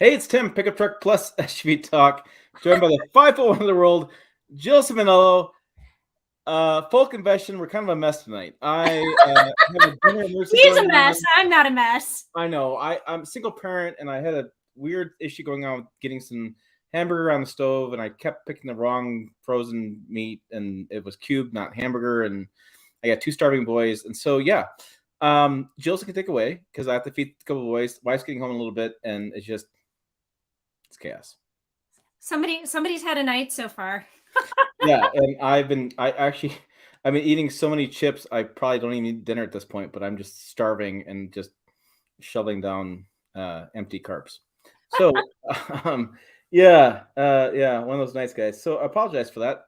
Hey, it's Tim, Pickup Truck Plus SUV Talk, joined by the 501 of the world, Jill Simonello. Full confession, we're kind of a mess tonight. I have a dinner emergency He's going a mess. on. I'm not a mess. I know. I'm a single parent, and I had a weird issue going on with getting some hamburger on the stove, and I kept picking the wrong frozen meat, and it was cubed, not hamburger, and I got two starving boys, and so yeah. Jill's can take away because I have to feed a couple of boys. Wife's getting home in a little bit, and it's chaos. Somebody's had a night so far. Yeah, and I've been eating so many chips. I probably don't even eat dinner at this point, but I'm just starving and just shoveling down empty carbs. So, yeah, one of those nice guys. So I apologize for that.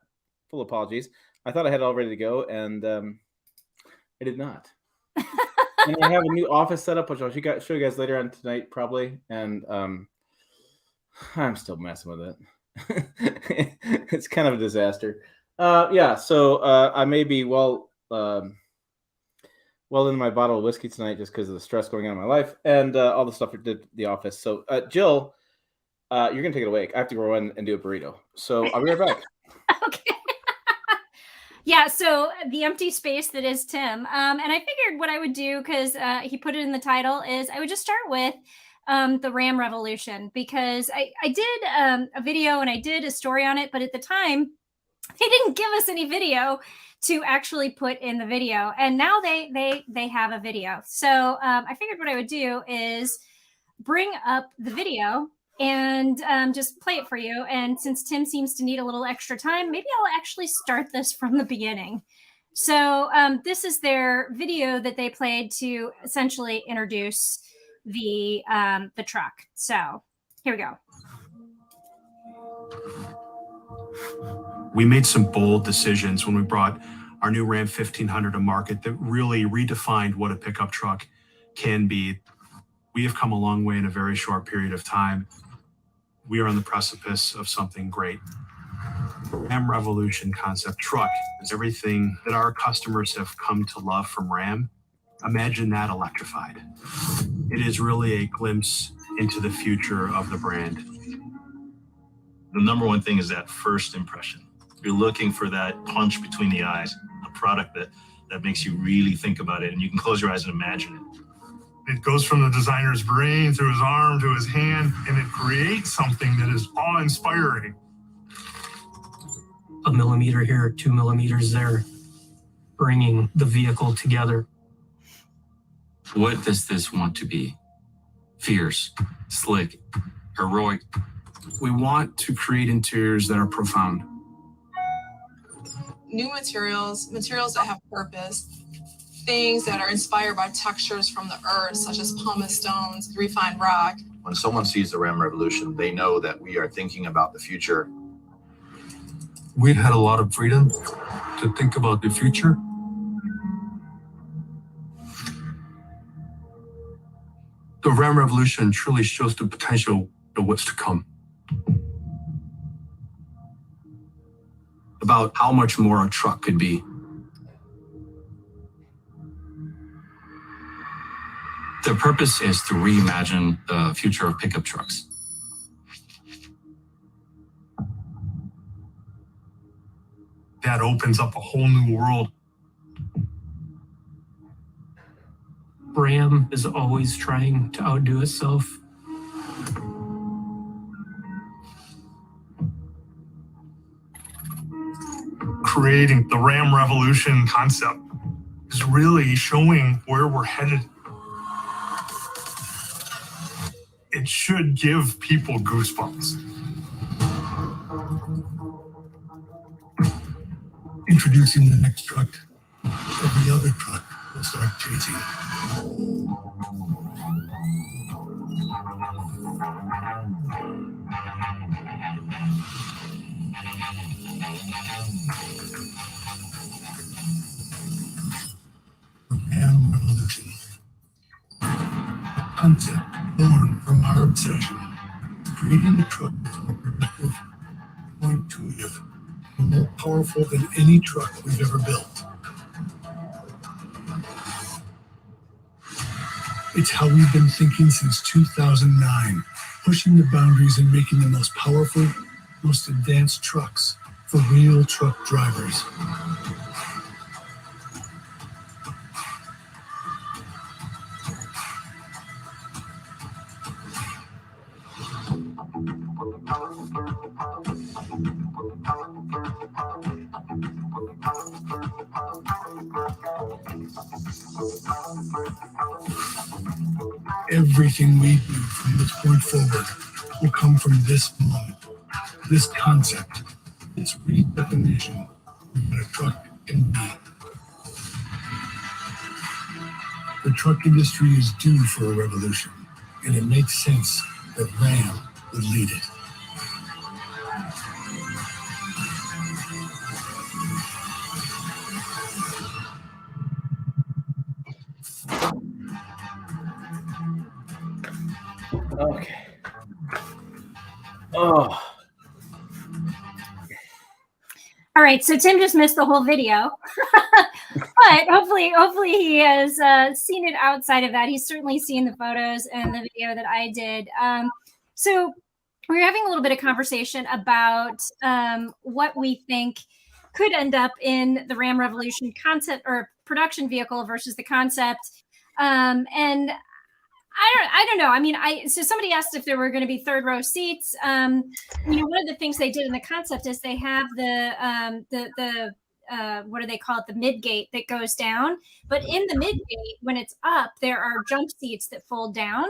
Full apologies. I thought I had it all ready to go, and I did not. And I have a new office setup, which I'll show you guys later on tonight, probably. And I'm still messing with it. It's kind of a disaster. So I may be well in my bottle of whiskey tonight just because of the stress going on in my life and all the stuff I did at the office. So Jill, you're gonna take it away. I have to go in and do a burrito. So I'll be right back. Okay. Yeah, so the empty space that is Tim. And I figured what I would do, because he put it in the title, is I would just start with the Ram Revolution, because I did a video and I did a story on it, but at the time they didn't give us any video to actually put in the video, and now they have a video. So I figured what I would do is bring up the video and just play it for you. And since Tim seems to need a little extra time, maybe I'll actually start this from the beginning. So this is their video that they played to essentially introduce the truck. So here we go. We made some bold decisions when we brought our new Ram 1500 to market that really redefined what a pickup truck can be. We have come a long way in a very short period of time. We are on the precipice of something great. The Ram Revolution concept truck is everything that our customers have come to love from Ram. Imagine that electrified. It is really a glimpse into the future of the brand. The number one thing is that first impression. You're looking for that punch between the eyes, a product that makes you really think about it, and you can close your eyes and imagine it. It goes from the designer's brain through his arm to his hand, and it creates something that is awe-inspiring. A millimeter here, 2 millimeters there, bringing the vehicle together. What does this want to be? Fierce, slick, heroic. We want to create interiors that are profound. New materials that have purpose, things that are inspired by textures from the earth, such as pumice stones, refined rock. When someone sees the Ram Revolution, they know that we are thinking about the future. We've had a lot of freedom to think about the future. The Ram Revolution truly shows the potential of what's to come. About how much more a truck could be. The purpose is to reimagine the future of pickup trucks. That opens up a whole new world. Ram is always trying to outdo itself. Creating the Ram Revolution concept is really showing where we're headed. It should give people goosebumps. Introducing the next truck, every other truck will start chasing. The Ram Revolution. A concept born from our obsession, creating a truck that's more productive, more intuitive, and more powerful than any truck we've ever built. It's how we've been thinking since 2009, pushing the boundaries and making the most powerful, most advanced trucks for real truck drivers. Everything we do from this point forward will come from this moment, this concept, this redefinition of what a truck can be. The truck industry is due for a revolution, and it makes sense that Ram would lead it. Okay. Oh. All right, so Tim just missed the whole video, but hopefully he has seen it outside of that. He's certainly seen the photos and the video that I did. So we were having a little bit of conversation about what we think could end up in the Ram Revolution concept or production vehicle versus the concept, and I don't know. I mean, so somebody asked if there were going to be third row seats. One of the things they did in the concept is they have the what do they call it? The mid gate that goes down. But in the mid gate, when it's up, there are jump seats that fold down.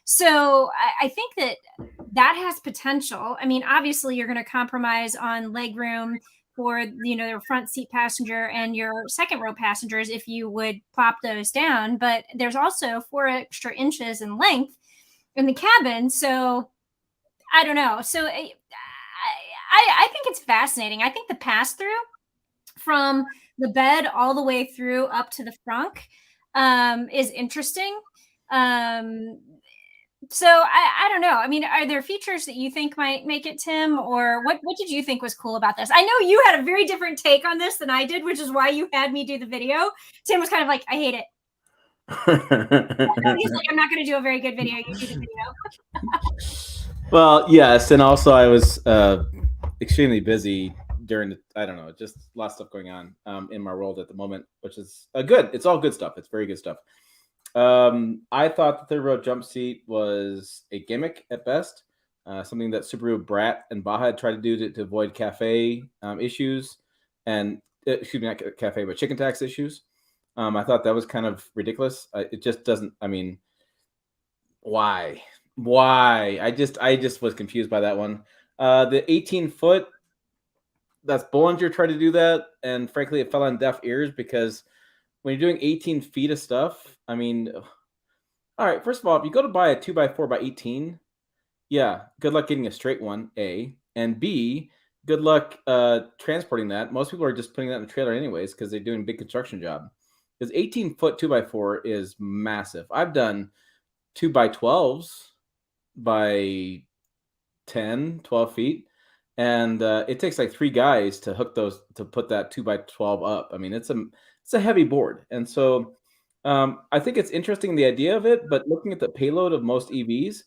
So I think that has potential. I mean, obviously, you're going to compromise on leg room for your front seat passenger and your second row passengers if you would plop those down, but there's also 4 extra inches in length in the cabin, so I don't know. So I think it's fascinating. I think the pass through from the bed all the way through up to the frunk is interesting. So I don't know. I mean, are there features that you think might make it, Tim, or what did you think was cool about this? I know you had a very different take on this than I did, which is why you had me do the video. Tim was kind of like, I hate it. He's like, I'm not going to do a very good video. You do the video. Well, yes. And also I was extremely busy during I don't know, just a lot of stuff going on in my world at the moment, which is good. It's all good stuff. It's very good stuff. I thought the third row jump seat was a gimmick at best, something that Subaru Brat and Baja had tried to do to avoid cafe issues and excuse me, not cafe, but chicken tax issues. I thought that was kind of ridiculous. It just doesn't. I mean, why? I just was confused by that one. The 18-foot, that's Bollinger tried to do that, and frankly, it fell on deaf ears because when you're doing 18 feet of stuff, I mean, all right, first of all, if you go to buy a 2x4x18, yeah, good luck getting a straight one, A. And B, good luck transporting that. Most people are just putting that in a trailer anyways because they're doing a big construction job. Because 18-foot 2x4 is massive. I've done 2x12s by 10, 12 feet. And it takes like 3 guys to hook those, to put that 2x12 up. I mean, it's a heavy board. And so I think it's interesting, the idea of it, but looking at the payload of most EVs,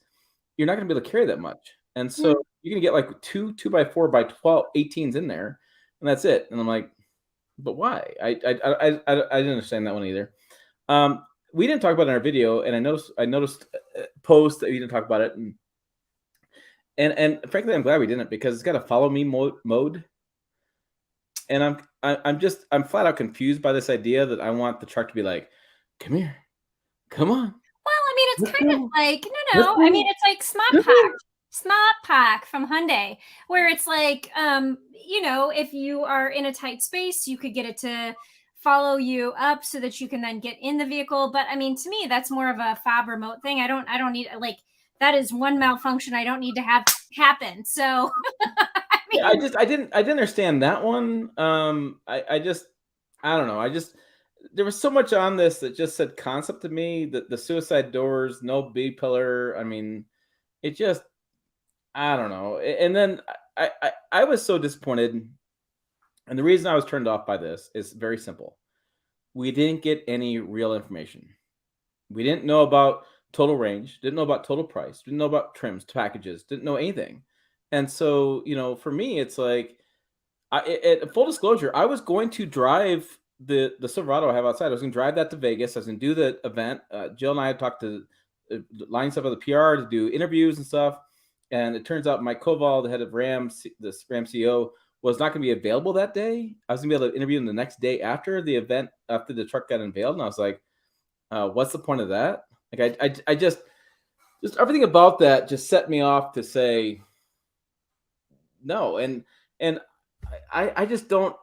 you're not going to be able to carry that much. And so you can get like 2x4x12 18s in there, and that's it. And I'm like, but why? I didn't understand that one either. We didn't talk about it in our video, and I noticed posts that we didn't talk about it, and frankly, I'm glad we didn't, because it's got a follow me mode. And I'm flat out confused by this idea that I want the truck to be like, come here, come on. Well, I mean, it's kind of like, no. I mean, it's like Smart Pack from Hyundai, where it's like, if you are in a tight space, you could get it to follow you up so that you can then get in the vehicle. But I mean, to me, that's more of a fob remote thing. I don't need, like, that is one malfunction I don't need to have happen. So I mean, I didn't understand that one. I don't know. There was so much on this that just said concept to me, that the suicide doors, no B pillar. I mean, it just, I don't know. And then I was so disappointed. And the reason I was turned off by this is very simple. We didn't get any real information. We didn't know about total range, didn't know about total price, didn't know about trims, packages, didn't know anything. And so, for me, it's like, full disclosure, I was going to drive the Silverado I have outside. I was going to drive that to Vegas. I was going to do the event. Jill and I had talked to line stuff with the PR to do interviews and stuff. And it turns out Mike Koval, the head of Ram, the Ram CEO, was not going to be available that day. I was going to be able to interview him the next day after the event, after the truck got unveiled. And I was like, what's the point of that? Like, I just everything about that just set me off to say no. And I just don't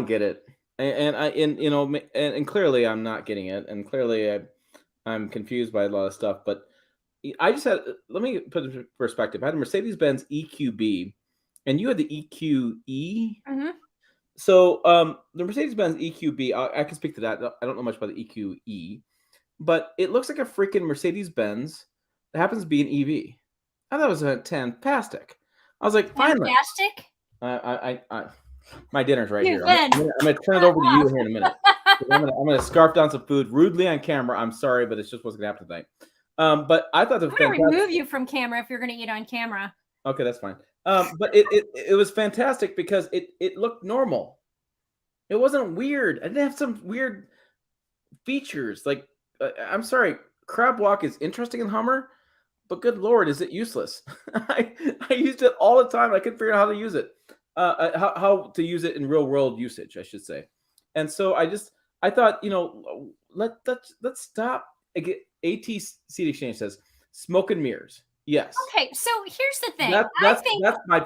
get it. And clearly I'm not getting it. And clearly I'm confused by a lot of stuff, but I just let me put it in perspective. I had a Mercedes-Benz EQB, and you had the EQE. Mm-hmm. So the Mercedes-Benz EQB, I can speak to that. I don't know much about the EQE, but it looks like a freaking Mercedes-Benz that happens to be an EV. I thought it was fantastic. I was like, finally. Fantastic. My dinner's right here. I'm gonna turn it over to you here in a minute. I'm gonna scarf down some food rudely on camera. I'm sorry, but it's just what's gonna happen tonight. But I thought I'm gonna remove you from camera if you're gonna eat on camera. Okay, that's fine. But it was fantastic because it looked normal. It wasn't weird. I didn't have some weird features. Like, I'm sorry, crab walk is interesting in Hummer, but good Lord, is it useless? I used it all the time. I couldn't figure out how to use it. How to use it in real world usage, I should say. And so I thought, let's stop. AT Seat Exchange says smoke and mirrors. Yes. Okay, so here's the thing.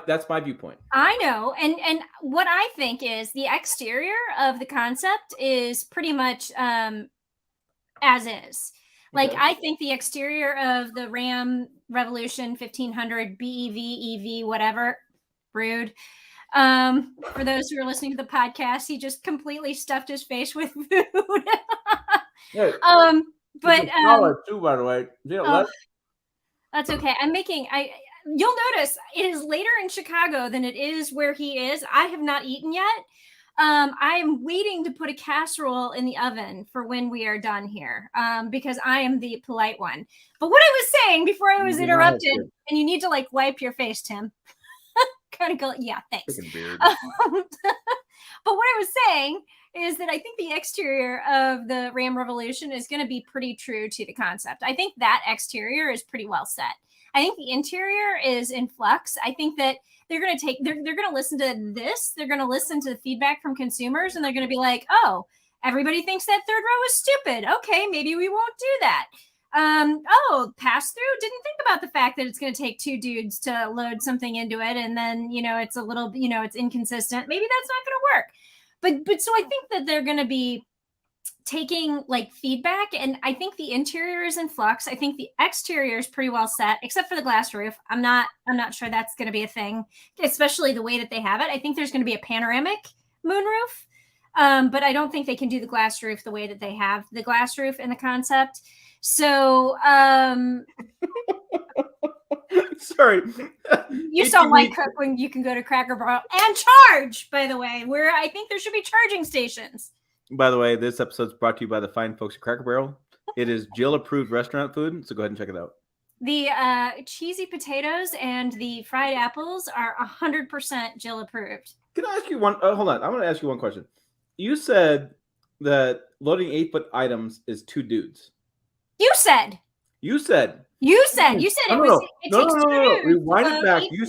That's my viewpoint. I know, and what I think is the exterior of the concept is pretty much as is. Like, I think the exterior of the Ram Revolution 1500 BEV, EV, whatever, rude. For those who are listening to the podcast, he just completely stuffed his face with food. Yeah. But too, by the way. That's okay. You'll notice it is later in Chicago than it is where he is. I have not eaten yet. I am waiting to put a casserole in the oven for when we are done here, because I am the polite one. But what I was saying before I was interrupted, and you need to wipe your face, Tim. Kind of go, yeah, thanks. But what I was saying is that I think the exterior of the Ram Revolution is going to be pretty true to the concept. I think that exterior is pretty well set. I think the interior is in flux. I think that they're going to listen to this. They're going to listen to the feedback from consumers, and they're going to be like, oh, everybody thinks that third row is stupid. Okay, maybe we won't do that. Pass through. Didn't think about the fact that it's going to take two dudes to load something into it, and then it's a little, it's inconsistent. Maybe that's not going to work. But so I think that they're going to be taking feedback, and I think the interior is in flux. I think the exterior is pretty well set, except for the glass roof. I'm not sure that's going to be a thing, especially the way that they have it. I think there's going to be a panoramic moonroof, but I don't think they can do the glass roof the way that they have the glass roof in the concept. So, sorry. You saw White Cook when you can go to Cracker Barrel and charge, by the way, where I think there should be charging stations. By the way, this episode is brought to you by the fine folks at Cracker Barrel. It is Jill-approved restaurant food, so go ahead and check it out. The cheesy potatoes and the fried apples are 100% Jill-approved. Can I ask you one? Hold on. I'm going to ask you one question. You said that loading 8-foot items is two dudes. You said it was. No. Rewind it back. You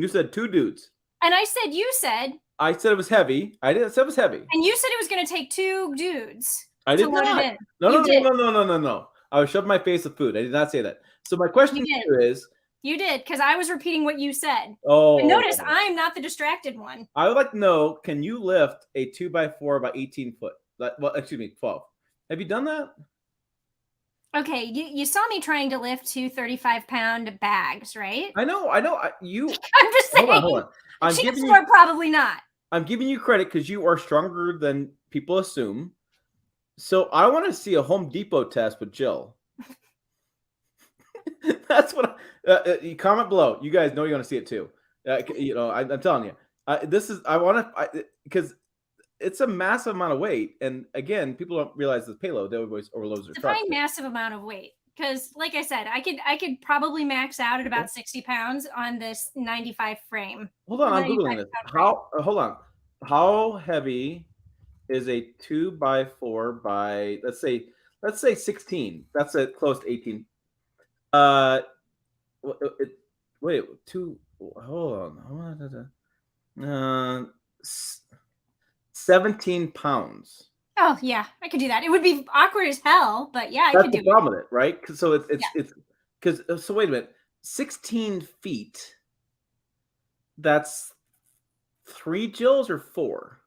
said two dudes. And I said you said. I said it was heavy. I didn't say it was heavy. And you said it was going to take two dudes. I did not. No. I was shoving my face with food. I did not say that. So my question to you is. You did, because I was repeating what you said. Oh. But notice I'm not the distracted one. I would like to know, can you lift a 2x4 by 18 foot? 12. Have you done that? Okay, you saw me trying to lift two 35-pound bags, right? I know. I'm just saying. Hold on. Probably not. I'm giving you credit because you are stronger than people assume. So I want to see a Home Depot test with Jill. That's what. You comment below. You guys know you want to see it too. I'm telling you. This is. I want to because it's a massive amount of weight. And again, people don't realize the payload. They always overload their trucks. Define massive amount of weight. Because, like I said, I could probably max out at about 60 pounds on this 95 frame. Hold on, I'm googling this. Hold on. How heavy is a 2x4 by let's say 16? That's a close to 18. Wait, two. Hold on. 17 pounds. Oh yeah, I could do that. It would be awkward as hell, but yeah, I That's could do the problem with it, right? So it's because so wait a minute, 16 feet. That's 3 joules or 4?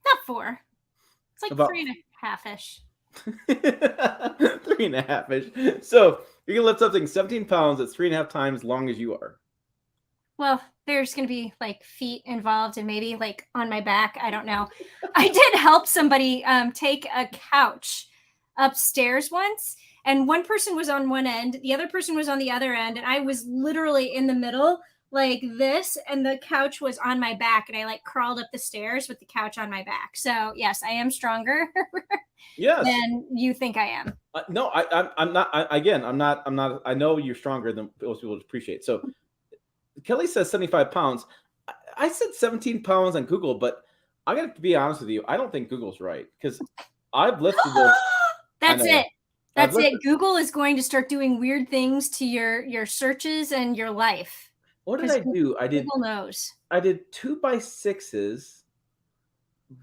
Not 4. It's like About 3.5-ish. 3.5-ish. So you can lift something 17 pounds that's 3.5 times long as you are. Well, there's going to be like feet involved and maybe like on my back. I don't know. I did help somebody take a couch upstairs once, and one person was on one end, the other person was on the other end, and I was literally in the middle like this, and the couch was on my back, and I like crawled up the stairs with the couch on my back. So yes, I am stronger than you think I am. No, I'm not. I'm not. I know you're stronger than most people appreciate. So Kelly says 75 pounds. I said 17 pounds on Google, but I got to be honest with you. I don't think Google's right because I've lifted this. That's it. That's it. Google is going to start doing weird things to your searches and your life. What did I do? Google knows. I did 2x6s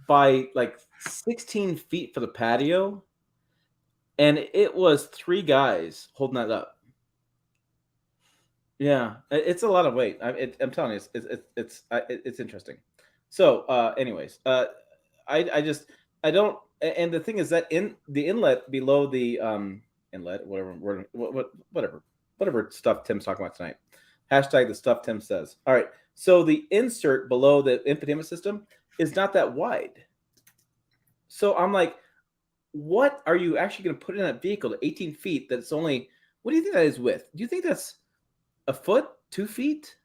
by like 16 feet for the patio, and it was 3 guys holding that up. Yeah, it's a lot of weight. I'm telling you, it's interesting. So, anyways, I don't. And the thing is that in the inlet below the inlet, whatever stuff Tim's talking about tonight. Hashtag the stuff Tim says. All right. So the insert below the infotainment system is not that wide. So I'm like, what are you actually going to put in that vehicle to 18 feet? That's only. What do you think that is width? Do you think that's a foot, 2 feet?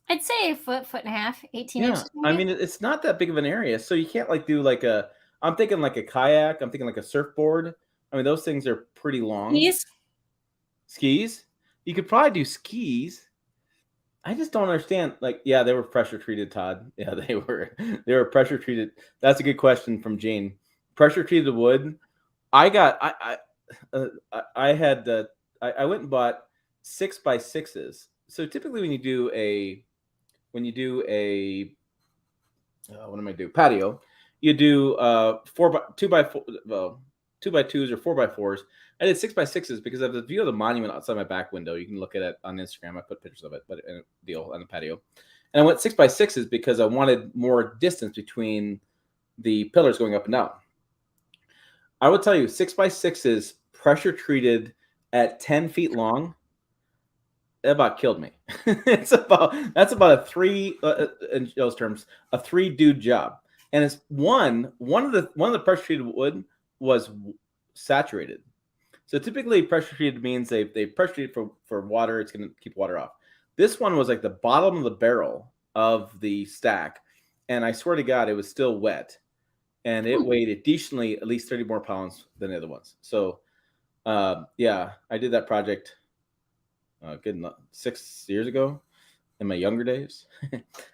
I'd say a foot and a half, 18 inches. Maybe? I mean, it's not that big of an area, so you can't like do like a. I'm thinking like a kayak. I'm thinking like a surfboard. I mean, those things are pretty long. Skis. You could probably do skis. I just don't understand. Like, yeah, they were pressure treated, Todd. Yeah, they were. They were pressure treated. That's a good question from Jane. Pressure treated wood. I went and bought 6x6s. So typically when you do a what am I do? Patio, you do 2x4, 2x2s or 4x4s. I did 6x6s because I have the view of the monument outside my back window. You can look at it on Instagram. I put pictures of it, but in a deal on the patio. And I went 6x6s because I wanted more distance between the pillars going up and down. I would tell you 6x6s pressure treated at 10 feet long. It about killed me. That's about a 3 in those terms, a 3 dude job. And it's one of the pressure treated wood was saturated. So typically pressure treated means they pressure treated for water. It's going to keep water off. This one was like the bottom of the barrel of the stack. And I swear to God, it was still wet. And it weighed additionally at least 30 more pounds than the other ones. So yeah, I did that project good enough 6 years ago in my younger days.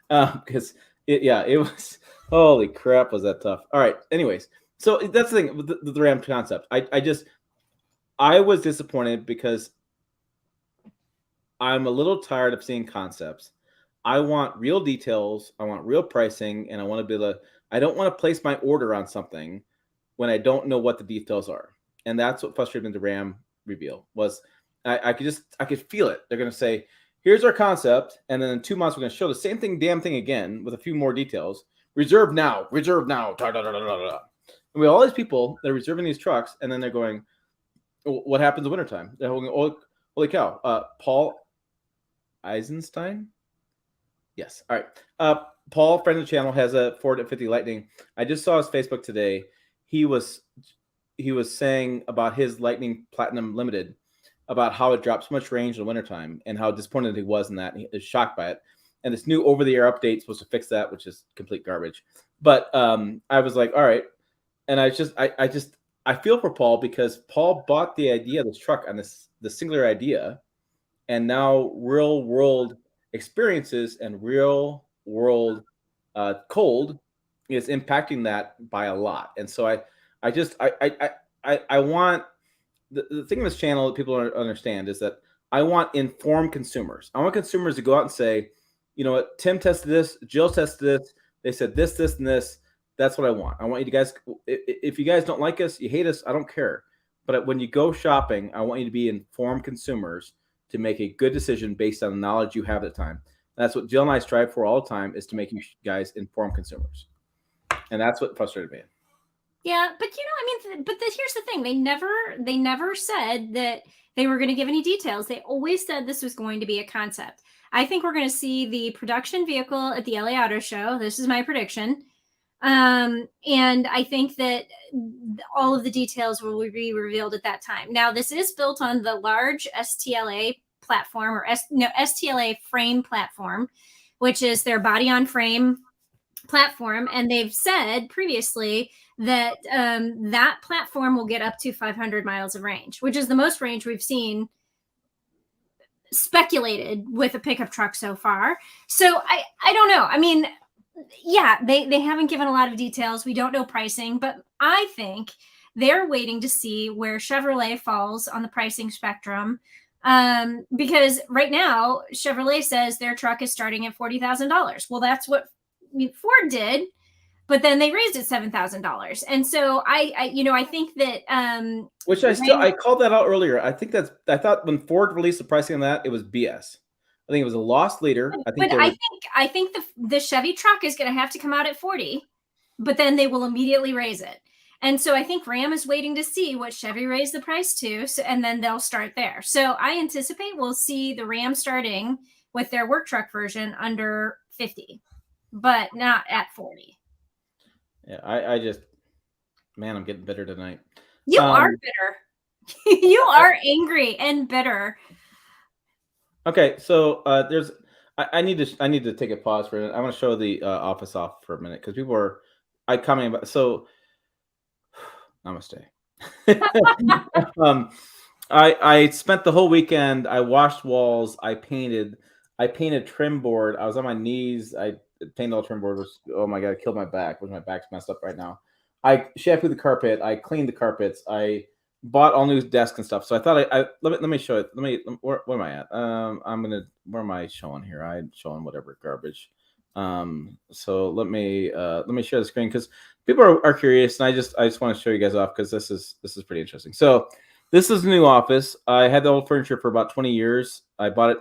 Because it was, holy crap, was that tough. All right. Anyways, so that's the thing with the Ram concept. I was disappointed because I'm a little tired of seeing concepts. I want real details. I want real pricing, and I want to be able to. I don't want to place my order on something when I don't know what the details are, and that's what frustrated me. The Ram reveal was I could feel it. They're going to say, "Here's our concept," and then in 2 months we're going to show the same damn thing again with a few more details. Reserve now. Da, da, da, da, da, da. And we have all these people that are reserving these trucks, and then they're going, "What happens in wintertime?" They're going, "Oh, holy cow!" Paul Eisenstein. Yes. All right. Paul, friend of the channel, has a Ford F-50 Lightning. I just saw his Facebook today. He was saying about his Lightning Platinum Limited, about how it dropped so much range in the wintertime and how disappointed he was in that. He was shocked by it. and this new over-the-air update supposed to fix that, which is complete garbage. But I was like, all right, and I feel for Paul because Paul bought the idea of this truck on the singular idea, and now real world experiences and real world cold is impacting that by a lot. And so I want the thing in this channel that people don't understand is that I want informed consumers. I want consumers to go out and say, you know what, Tim tested this, Jill tested this, they said this, this, and this. That's what I want. I want you guys, if you guys don't like us, you hate us, I don't care. But when you go shopping, I want you to be informed consumers to make a good decision based on the knowledge you have at the time. And that's what Jill and I strive for all the time, is to make you guys informed consumers. And that's what frustrated me. Yeah, but here's the thing. They never said that they were going to give any details. They always said this was going to be a concept. I think we're going to see the production vehicle at the LA Auto Show. This is my prediction. And I think that all of the details will be revealed at that time. Now, this is built on the large STLA platform, or STLA frame platform, which is their body on frame platform. And they've said previously that that platform will get up to 500 miles of range, which is the most range we've seen speculated with a pickup truck so far. So I don't know. I mean, yeah, they haven't given a lot of details. We don't know pricing, but I think they're waiting to see where Chevrolet falls on the pricing spectrum. Because right now, Chevrolet says their truck is starting at $40,000. Well, that's what Ford did, but then they raised it $7,000. And so I think that which I called that out earlier. I thought when Ford released the pricing on that, it was BS. I think it was a lost leader. I think the Chevy truck is going to have to come out at 40, but then they will immediately raise it. And so I think Ram is waiting to see what Chevy raised the price to, and then they'll start there. So I anticipate we'll see the Ram starting with their work truck version under 50, but not at 40. Yeah, I'm getting bitter tonight. You are bitter. You are angry and bitter. Okay, so I need to take a pause for a minute. I want to show the office off for a minute because people are commenting about. So, namaste. I spent the whole weekend. I washed walls. I painted trim board. I was on my knees. I painted all trim board. Oh my god, it killed my back. My back's messed up right now. I shampooed the carpet. I cleaned the carpets. I bought all new desks and stuff. So I thought let me show it. Where am I at? Where am I showing here? I'm showing whatever garbage. So let me share the screen because people are curious, and I just want to show you guys off because this is pretty interesting. So this is the new office. I had the old furniture for about 20 years. I bought it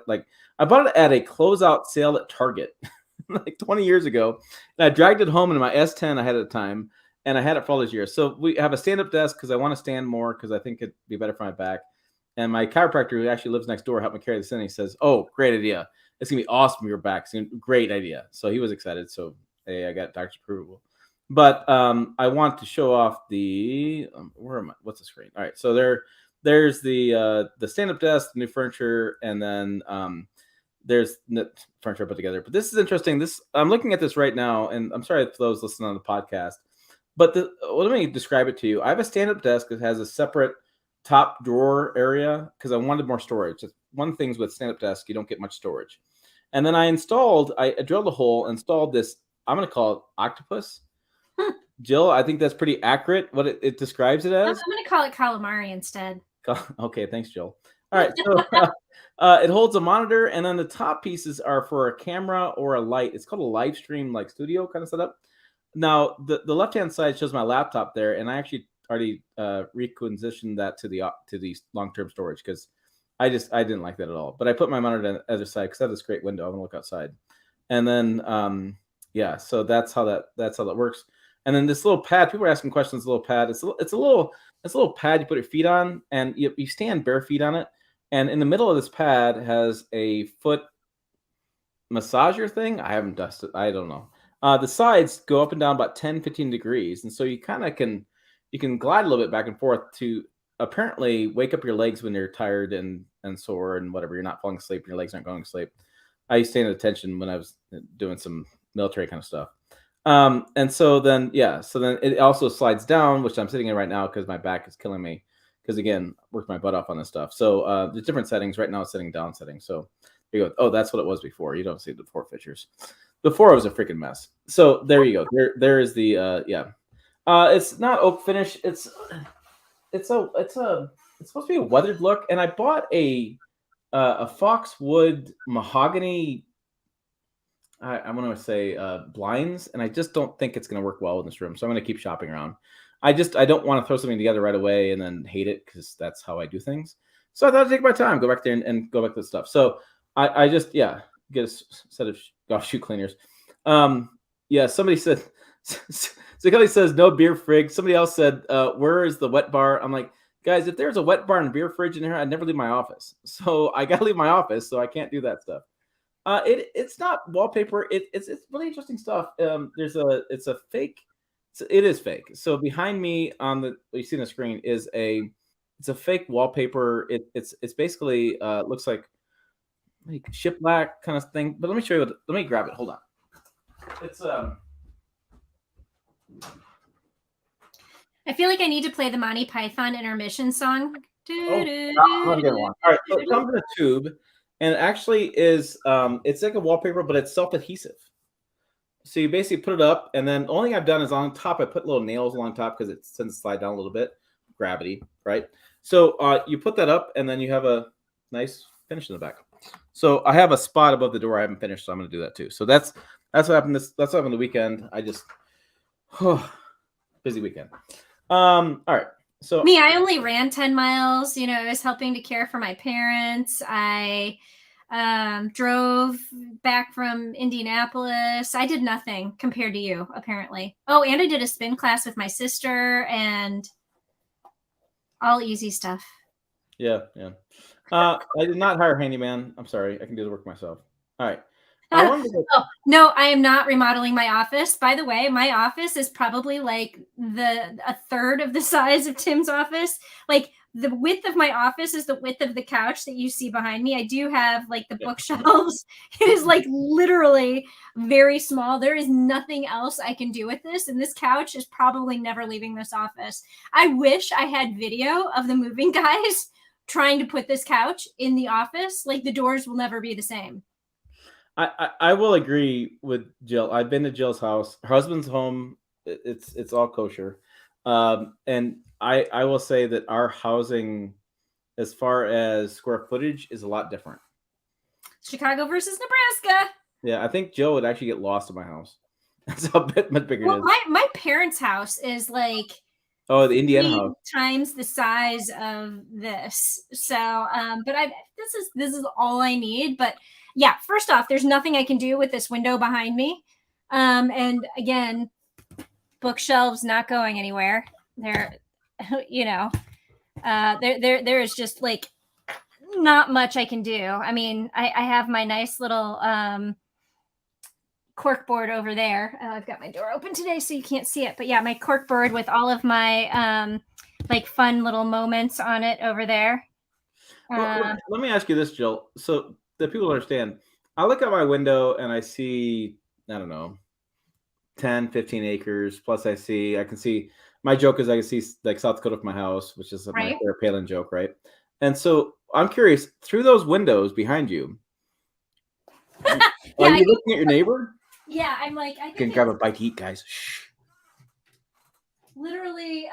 at a closeout sale at Target like 20 years ago, and I dragged it home in my S10 I had at the time. And I had it for all these years. So we have a stand-up desk because I want to stand more because I think it'd be better for my back. And my chiropractor, who actually lives next door, helped me carry this in. He says, "Oh, great idea! It's gonna be awesome for your back. It's great idea." So he was excited. So hey, I got doctor's approval. But I want to show off the where am I? What's the screen? All right. So there's the stand-up desk, the new furniture, and then there's the furniture put together. But this is interesting. I'm looking at this right now, and I'm sorry for those listening on the podcast. But let me describe it to you. I have a stand-up desk that has a separate top drawer area because I wanted more storage. It's one of the things with stand-up desk, you don't get much storage. And then I drilled a hole, installed this, I'm going to call it octopus. Jill, I think that's pretty accurate what it describes it as. I'm going to call it calamari instead. Okay, thanks, Jill. All right, so it holds a monitor, and then the top pieces are for a camera or a light. It's called a live stream, like studio kind of setup. Now, the left-hand side shows my laptop there, and I actually already requisitioned that to the long-term storage because I didn't like that at all. But I put my monitor on the other side because I have this great window. I'm gonna look outside, and then so that's how that works. And then this little pad. People are asking questions. This little pad. It's a little pad you put your feet on, and you stand bare feet on it. And in the middle of this pad has a foot massager thing. I haven't dusted. I don't know. The sides go up and down about 10, 15 degrees. And so you kind of can glide a little bit back and forth to apparently wake up your legs when you're tired and sore and whatever. You're not falling asleep and your legs aren't going to sleep. I used to stand at attention when I was doing some military kind of stuff. And so then, yeah, so then it also slides down, which I'm sitting in right now because my back is killing me. Because again, worked my butt off on this stuff. So there's different settings. Right now it's sitting down setting. So there you go. Oh, that's what it was before. You don't see the before pictures. Before it was a freaking mess. So there you go. There is the yeah. It's not oak finish. It's supposed to be a weathered look. And I bought a Foxwood mahogany. I want to say blinds, and I just don't think it's going to work well in this room. So I'm going to keep shopping around. I don't want to throw something together right away and then hate it because that's how I do things. So I thought I'd take my time, go back there and go back to the stuff. So I just get a set of golf shoe cleaners. Yeah, somebody said. So Kelly says no beer frig. Somebody else said, "Where is the wet bar?" I'm like, guys, if there's a wet bar and beer fridge in here, I'd never leave my office. So I got to leave my office, so I can't do that stuff. It's not wallpaper. It's really interesting stuff. It's a fake. It is fake. So behind me on the what you see on the screen is it's a fake wallpaper. It's basically looks like shiplap kind of thing. But let me show you. Let me grab it. Hold on. It's I feel like I need to play the Monty Python intermission song. All right, so it comes in a tube, and it actually is it's like a wallpaper, but it's self-adhesive. So you basically put it up, and then the only thing I've done is on top, I put little nails along top because it tends to slide down a little bit, gravity, right? So you put that up, and then you have a nice finish in the back. So I have a spot above the door I haven't finished, so I'm going to do that too. So that's what happened. That's what happened the weekend. I just busy weekend. All right. So me, I only ran 10 miles. You know, I was helping to care for my parents. I drove back from Indianapolis. I did nothing compared to you, apparently. Oh, and I did a spin class with my sister and all easy stuff. Yeah. I did not hire a handyman. I'm sorry. I can do the work myself. All right. No, I am not remodeling my office. By the way, my office is probably like a third of the size of Tim's office. Like the width of my office is the width of the couch that you see behind me. I do have like the bookshelves. It is like literally very small. There is nothing else I can do with this. And this couch is probably never leaving this office. I wish I had video of the moving guys trying to put this couch in the office. Like the doors will never be the same. I will agree with Jill. I've been to Jill's house. Her husband's home. It's all kosher. And I will say that our housing, as far as square footage, is a lot different. Chicago versus Nebraska. Yeah, I think Jill would actually get lost in my house. That's how much bigger it is. My parents' house is like the Indiana house times the size of this. So, but this is all I need. But yeah, first off, there's nothing I can do with this window behind me. And again, bookshelves not going anywhere. They're, there is just like not much I can do. I mean, I have my nice little cork board over there. I've got my door open today so you can't see it, but yeah, my cork board with all of my like fun little moments on it over there. Well, let me ask you this, Jill, so that people understand. I look out my window and I see, I don't know, 10, 15 acres. Plus I can see, my joke is I can see like South Dakota from my house, which is my Sarah Palin joke, right? And so I'm curious, through those windows behind you, are you looking at your neighbor? Yeah, I'm like, I can grab a bite to eat, guys. Shh. Literally,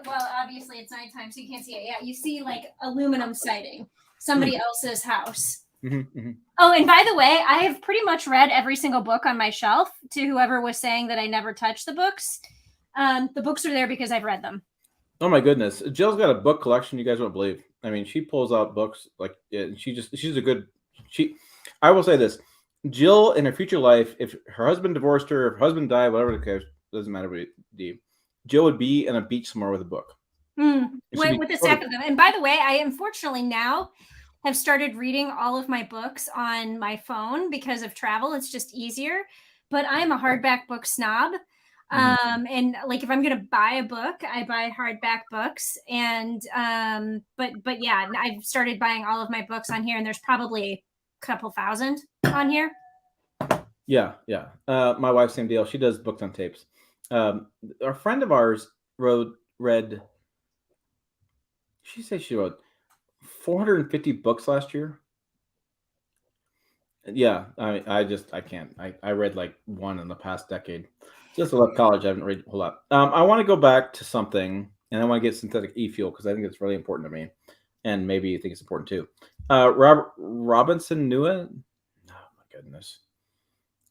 well, obviously it's nighttime, so you can't see it. Yeah, you see like aluminum siding, somebody else's house. Mm-hmm. Oh, and by the way, I have pretty much read every single book on my shelf. To whoever was saying that I never touch the books, the books are there because I've read them. Oh my goodness, Jill's got a book collection you guys won't believe. I mean, she pulls out books like she's a good. I will say this. Jill, in her future life, if her husband divorced her, if her husband died, whatever the case, doesn't matter what you, Jill would be in a beach somewhere with a book. With a stack of them. And by the way, I unfortunately now have started reading all of my books on my phone because of travel. It's just easier. But I'm a hardback book snob. And like if I'm gonna buy a book, I buy hardback books. And but yeah, I've started buying all of my books on here, and there's probably couple thousand on here. Yeah. My wife's same deal. She does books on tapes. A friend of ours read. She said she wrote 450 books last year. Yeah, I can't. I read like one in the past decade. Just left college. I haven't read a whole lot. I want to go back to something, and I want to get synthetic e-fuel because I think it's really important to me, and maybe you think it's important too. Robinson Nua. Oh my goodness.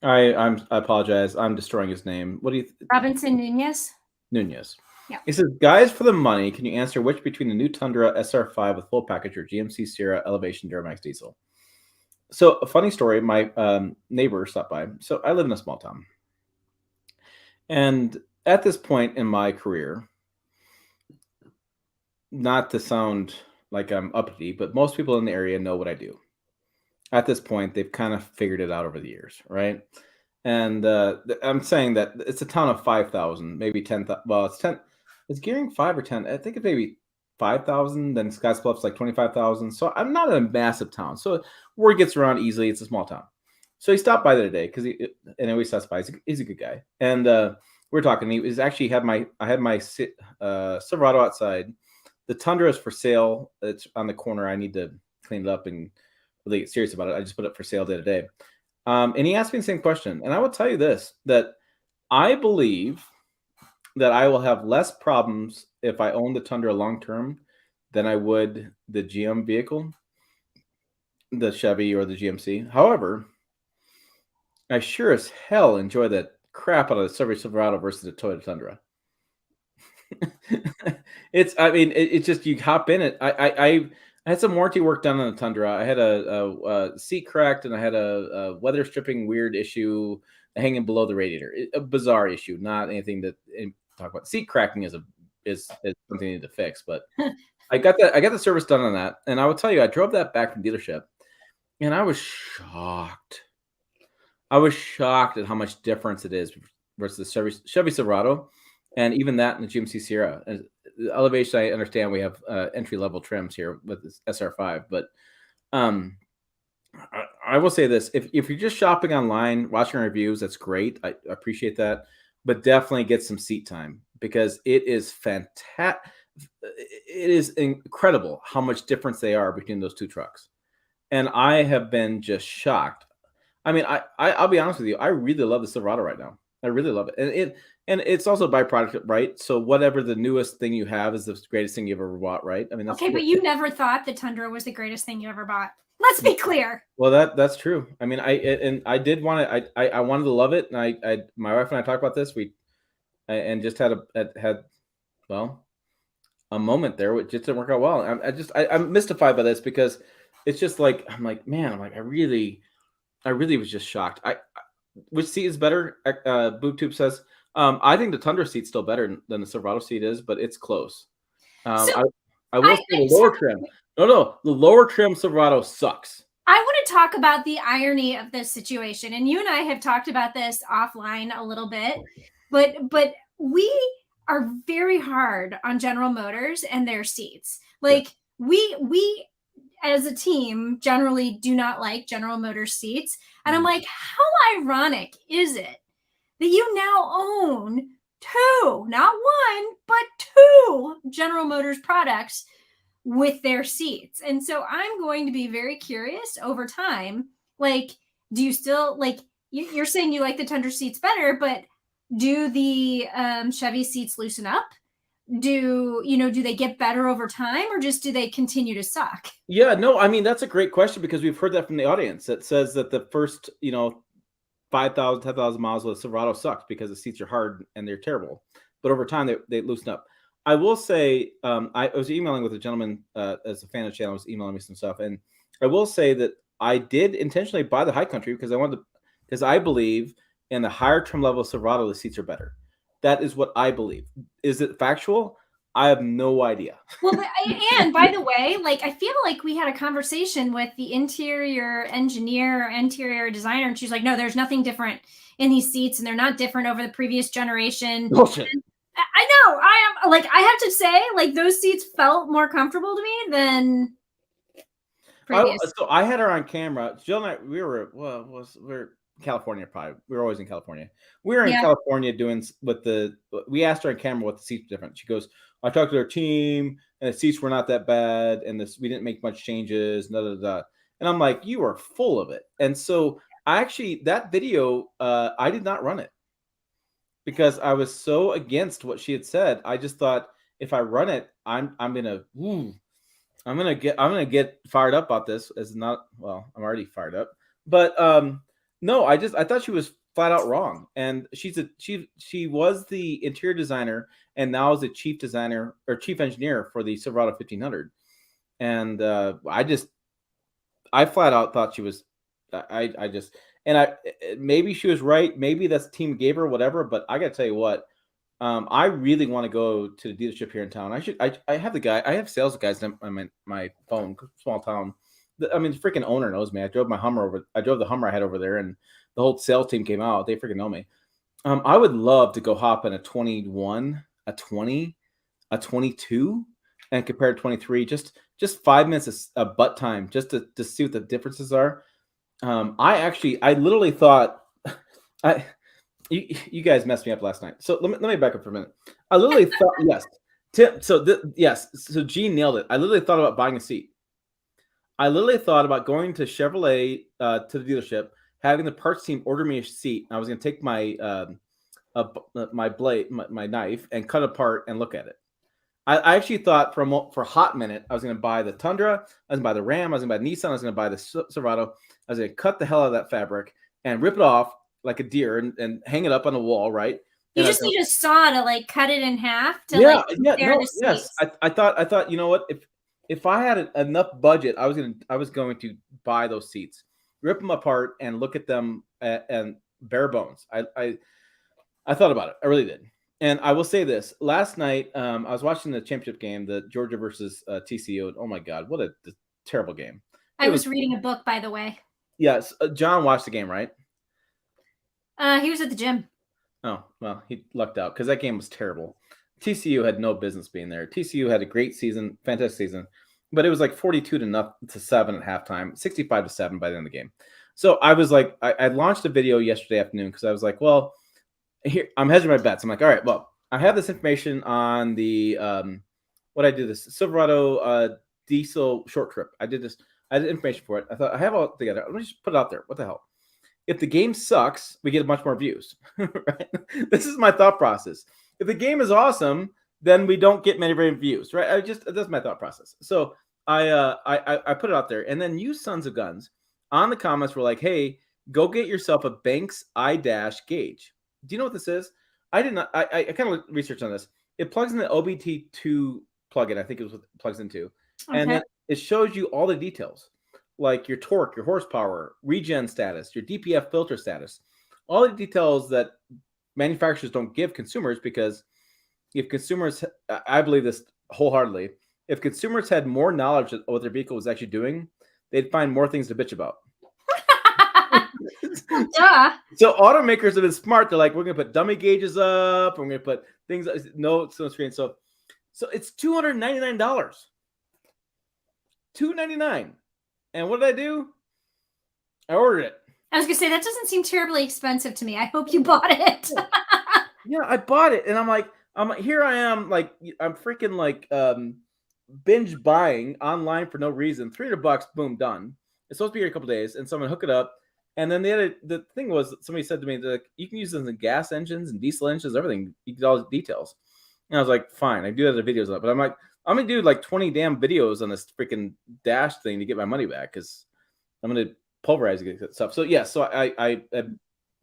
I apologize. I'm destroying his name. What do you? Robinson Nunez. Nunez. Yeah. He says, guys, for the money, can you answer which between the new Tundra SR5 with full package or GMC Sierra Elevation Duramax diesel? So a funny story, my neighbor stopped by. So I live in a small town. And at this point in my career, not to sound like I'm uppity, but most people in the area know what I do. At this point, they've kind of figured it out over the years, right? And I'm saying that it's a town of 5,000, maybe 10,000. Well, it's 10. It's gearing 5 or 10. I think it's maybe 5,000. Then Scottsbluff's like 25,000. So I'm not in a massive town. So word gets around easily. It's a small town. So he stopped by there today because and always stops by. He's a good guy. And we're talking. He was actually I had my Silverado outside. The Tundra is for sale. It's on the corner. I need to clean it up and really get serious about it. I just put it for sale the other day. And he asked me the same question. And I will tell you this, that I believe that I will have less problems if I own the Tundra long term than I would the GM vehicle, the Chevy or the GMC. However, I sure as hell enjoy the crap out of the Chevy Silverado versus the Toyota Tundra. It's just you hop in it. I had some warranty work done on the Tundra. I had a seat cracked and I had a weather stripping weird issue hanging below the radiator. A bizarre issue, not anything that talk about. Seat cracking is something you need to fix, but I got the service done on that, and I will tell you, I drove that back from dealership, and I was shocked. I was shocked at how much difference it is versus the Chevy Silverado, and even that in the GMC Sierra. And the elevation, I understand we have entry level trims here with this SR5, but I will say this: if you're just shopping online, watching reviews, that's great. I appreciate that. But definitely get some seat time because it is fantastic. It is incredible how much difference they are between those two trucks. And I have been just shocked. I mean, I'll be honest with you. I really love the Silverado right now. I really love it. And it's also a byproduct, right? So whatever the newest thing you have is the greatest thing you've ever bought, right? I mean, that's okay, but you never thought the Tundra was the greatest thing you ever bought. Let's be clear. Well, that's true. I mean, I did want to. I wanted to love it, and my wife and I talked about this. And just had a moment there which just didn't work out well. I'm mystified by this because it's just like I really was just shocked. Which seat is better? BoobTube says. I think the Tundra seat's still better than the Silverado seat is, but it's close. I will say the lower trim. No, the lower trim Silverado sucks. I want to talk about the irony of this situation, and you and I have talked about this offline a little bit, but we are very hard on General Motors and their seats. Like we as a team generally do not like General Motors seats, and I'm like, how ironic is it that you now own two, not one, but two General Motors products with their seats? And so I'm going to be very curious over time. Like, do you still like, you're saying you like the Tundra seats better, but do the Chevy seats loosen up? Do they get better over time, or just do they continue to suck? Yeah, no, I mean, that's a great question because we've heard that from the audience that says that the first, 5,000, 10,000 miles with the Silverado sucks because the seats are hard and they're terrible. But over time, they loosen up. I will say, I was emailing with a gentleman as a fan of the channel, was emailing me some stuff. And I will say that I did intentionally buy the High Country because I believe in the higher trim level of Silverado, the seats are better. That is what I believe. Is it factual? I have no idea. Well, and by the way, like, I feel like we had a conversation with the interior engineer, interior designer, and she's like, no, there's nothing different in these seats, and they're not different over the previous generation. Bullshit. I know. I have to say, like, those seats felt more comfortable to me than. previous. So I had her on camera. Jill and I, we were California probably. We were always in California. We were in Yeah. California doing we asked her on camera what the seats were different. She goes, I talked to our team and the seats were not that bad and we didn't make much changes. And I'm like, you are full of it. And so that video, I did not run it because I was so against what she had said. I just thought if I run it, I'm gonna get fired up about this. I'm already fired up. But no, I thought she was flat out wrong. And she was the interior designer and now is the chief designer or chief engineer for the Silverado 1500. And I flat out thought she was maybe she was right. Maybe that's the team gave her whatever, but I got to tell you what, I really want to go to the dealership here in town. I have sales guys on my phone, small town. The freaking owner knows me. I drove the Hummer I had over there and the whole sales team came out. They freaking know me. I would love to go hop in a 21, a 20, a 22 and compare to 23, just 5 minutes of butt time just to see what the differences are. I literally thought you guys messed me up last night. So let me back up for a minute. I literally thought, yes, Tim. So Gene nailed it. I literally thought about buying a seat. I literally thought about going to Chevrolet to the dealership, having the parts team order me a seat. I was going to take my my blade, my knife, and cut it apart and look at it. I actually thought for a hot minute I was going to buy the Tundra, I was going to buy the Ram, I was going to buy Nissan, I was going to buy the Silverado. I was going to cut the hell out of that fabric and rip it off like a deer and hang it up on the wall, right? You And just need a saw to like cut it in half to yes. I thought, you know what? If I had enough budget, I was going to buy those seats, rip them apart, and look at them and bare bones. I thought about it. I really did. And I will say this: last night, I was watching the championship game, the Georgia versus TCU. And oh my God, what a terrible game! I was reading a book, by the way. Yes, John watched the game, right? He was at the gym. Oh, well, he lucked out because that game was terrible. TCU had no business being there. TCU had a great season, fantastic season, but it was like 42-7 at halftime, 65-7 by the end of the game. So I was like, I launched a video yesterday afternoon because I was like, well, here I'm hedging my bets. I'm like, all right, well, I have this information on the this Silverado diesel short trip. I did information for it. I thought I have all together. Let me just put it out there. What the hell? If the game sucks, we get a bunch more views. Right? This is my thought process. If the game is awesome, then we don't get many views, right? That's my thought process. So I put it out there, and then you sons of guns on the comments were like, "Hey, go get yourself a Banks iDash gauge." Do you know what this is? I did not. I kind of researched on this. It plugs in the OBT2 plugin. I think it was what it plugs into, and then it shows you all the details, like your torque, your horsepower, regen status, your DPF filter status, all the details that manufacturers don't give consumers, because if consumers, I believe this wholeheartedly, if consumers had more knowledge of what their vehicle was actually doing, they'd find more things to bitch about. Duh. So automakers have been smart. They're like, we're going to put dummy gauges up. We're going to put things, no screen. So it's $299. $299. And what did I do? I ordered it. I was gonna say that doesn't seem terribly expensive to me. I hope you bought it. Yeah, I bought it, and I'm like, here I am, like I'm freaking like binge buying online for no reason. $300, boom, done. It's supposed to be here in a couple days, and someone hook it up, and then the thing was, somebody said to me that you can use this in gas engines and diesel engines, everything. You get all the details, and I was like, fine, I do other videos on it, but I'm like, I'm gonna do like 20 damn videos on this freaking dash thing to get my money back, because I'm gonna pulverize it stuff. So yeah, so I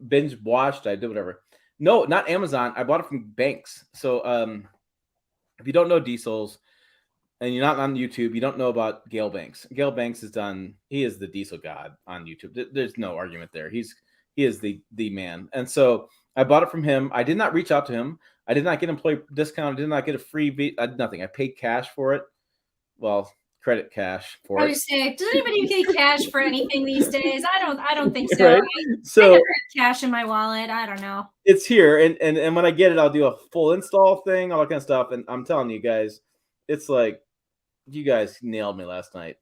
binge watched. I did whatever. No, not Amazon. I bought it from Banks. So if you don't know diesels and you're not on YouTube, you don't know about Gale Banks. Gale Banks he is the diesel god on YouTube. There's no argument there. He is the man. And so I bought it from him. I did not reach out to him. I did not get employee discount. I did not get a free nothing. I paid cash for it. Well, credit cash for it. I was saying, does anybody pay cash for anything these days? I don't think so. Right? I never had cash in my wallet. I don't know. It's here, and when I get it, I'll do a full install thing, all that kind of stuff. And I'm telling you guys, it's like, you guys nailed me last night.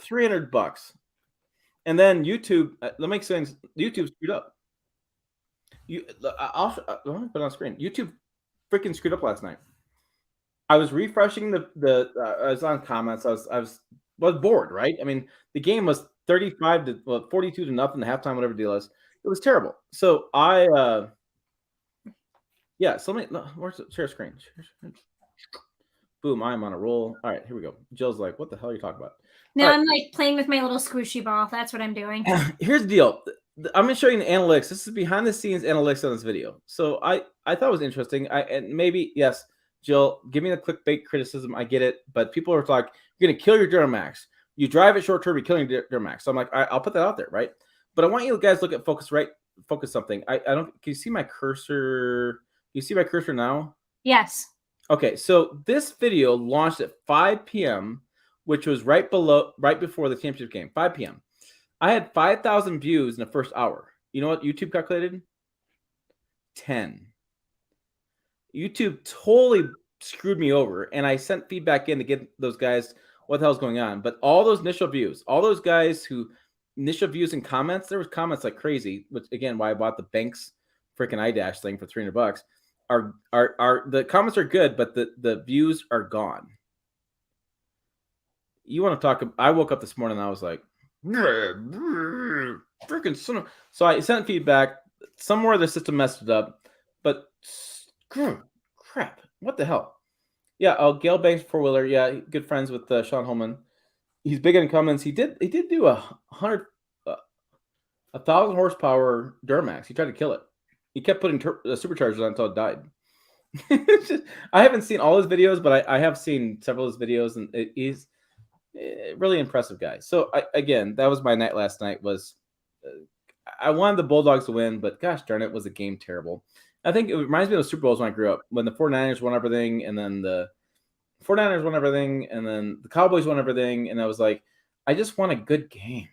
$300. And then YouTube, let me explain. YouTube screwed up. I'll put it on screen. YouTube freaking screwed up last night. I was refreshing I was on comments. I was bored, right? I mean, the game was 35 to 42 to nothing, the halftime, whatever the deal is. It was terrible. So so let me, where's the share screen? Boom, I'm on a roll. All right, here we go. Jill's like, what the hell are you talking about? No, I'm like playing with my little squishy ball. That's what I'm doing. Here's the deal. I'm going to show you the analytics. This is behind the scenes analytics on this video. So I thought it was interesting. And maybe, yes, Jill, give me the clickbait criticism. I get it. But people are like, you're going to kill your Duramax. You drive it short term, you're killing your Duramax. So I'm like, I'll put that out there, right? But I want you guys to look at focus something. I don't, can you see my cursor? You see my cursor now? Yes. Okay, so this video launched at 5 p.m., which was right before the championship game, 5 p.m. I had 5,000 views in the first hour. You know what YouTube calculated? 10. YouTube totally screwed me over, and I sent feedback in to get those guys what the hell's going on. But all those initial views, all those guys who initial views and comments, there was comments like crazy, which again, why I bought the Banks freaking iDash thing for $300. Are the comments are good, but the views are gone. You want to talk? I woke up this morning and I was like, freaking son of. So I sent feedback. Somewhere the system messed it up, but crap, what the hell? Yeah, Gail Banks four-wheeler. Yeah, good friends with Sean Holman. He's big in comments. He did do a 1,000 horsepower Duramax. He tried to kill it. He kept putting superchargers on until it died. I haven't seen all his videos, but I have seen several of his videos, and he's a really impressive guy. So again, that was my night last night. Was I wanted the Bulldogs to win, but gosh darn it, was the game terrible. I think it reminds me of the Super Bowls when I grew up, when the 49ers won everything, and then the 49ers won everything, and then the Cowboys won everything, and I was like, I just want a good game.